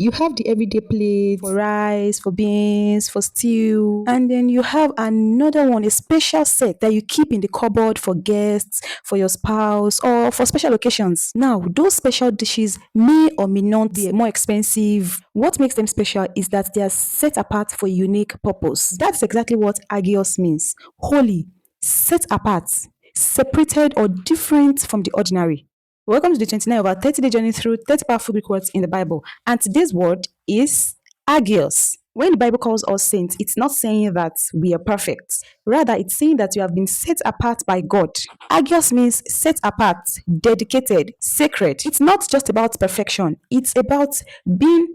You have the everyday plate for rice, for beans, for stew. And then you have another one, a special set that you keep in the cupboard for guests, for your spouse, or for special occasions. Now, those special dishes may or may not be more expensive. What makes them special is that they are set apart for a unique purpose. That's exactly what Hagios means. Holy, set apart, separated or different from the ordinary. Welcome to the 29 of our 30-day journey through 30 powerful Greek words in the Bible. And today's word is Hagios. When the Bible calls us saints, it's not saying that we are perfect. Rather, it's saying that you have been set apart by God. Hagios means set apart, dedicated, sacred. It's not just about perfection. It's about being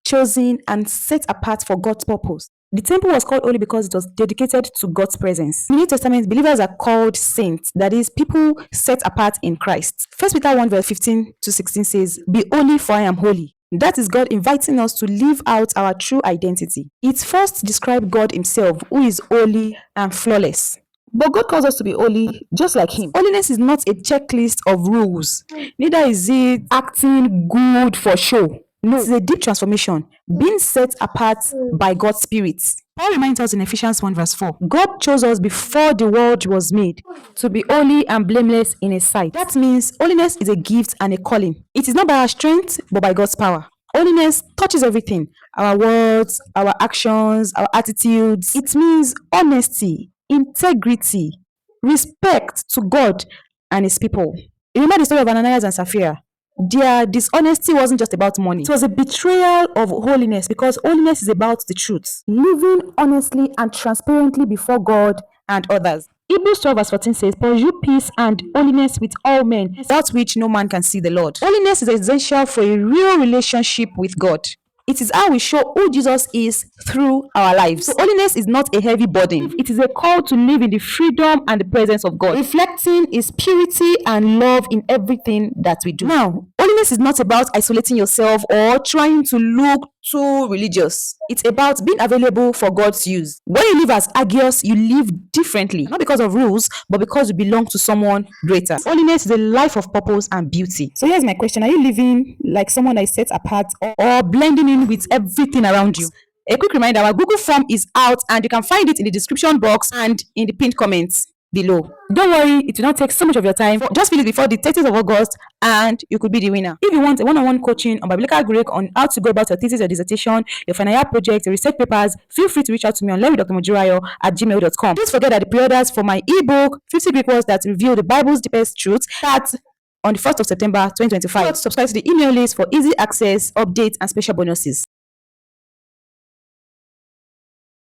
chosen and set apart for God's purpose. The temple was called holy because it was dedicated to God's presence. In the New Testament, believers are called saints, that is, people set apart in Christ. 1 Peter 1 verse 15 to 16 says, "Be holy, for I am holy." That is God inviting us to live out our true identity. It first describes God himself, who is holy and flawless. But God calls us to be holy just like him. Holiness is not a checklist of rules. Neither is it acting good for show. No, it's a deep transformation, being set apart by God's Spirit. Paul reminds us in Ephesians 1 verse 4, God chose us before the world was made to be holy and blameless in his sight. That means holiness is a gift and a calling. It is not by our strength, but by God's power. Holiness touches everything, our words, our actions, our attitudes. It means honesty, integrity, respect to God and his people. Remember the story of Ananias and Sapphira? Their dishonesty wasn't just about money. It was a betrayal of holiness, because holiness is about the truth. Living honestly and transparently before God and others. Hebrews 12 verse 14 says, "Pursue peace and holiness with all men, without which no man can see the Lord." Holiness is essential for a real relationship with God. It is how we show who Jesus is through our lives. So holiness is not a heavy burden. It is a call to live in the freedom and the presence of God, reflecting his purity and love in everything that we do. Now, holiness is not about isolating yourself or trying to look too religious. It's about being available for God's use. When you live as Hagios, you live differently, not because of rules, but because you belong to someone greater. Holiness is a life of purpose and beauty. So here's my question: are you living like someone that is set apart, or blending in with everything around you? A quick reminder, our Google form is out and you can find it in the description box and in the pinned comments below. Don't worry, it will not take so much of your time. Just fill it before the 30th of August and you could be the winner. If you want a one-on-one coaching on biblical Greek, on how to go about your thesis, your dissertation, your final year project, your research papers, feel free to reach out to me on Mojirayo@gmail.com. Don't forget that the pre-orders for my ebook 50 Greek words that reveal the Bible's deepest truths start on the 1st of September 2025. Subscribe to the email list for easy access, updates, and special bonuses.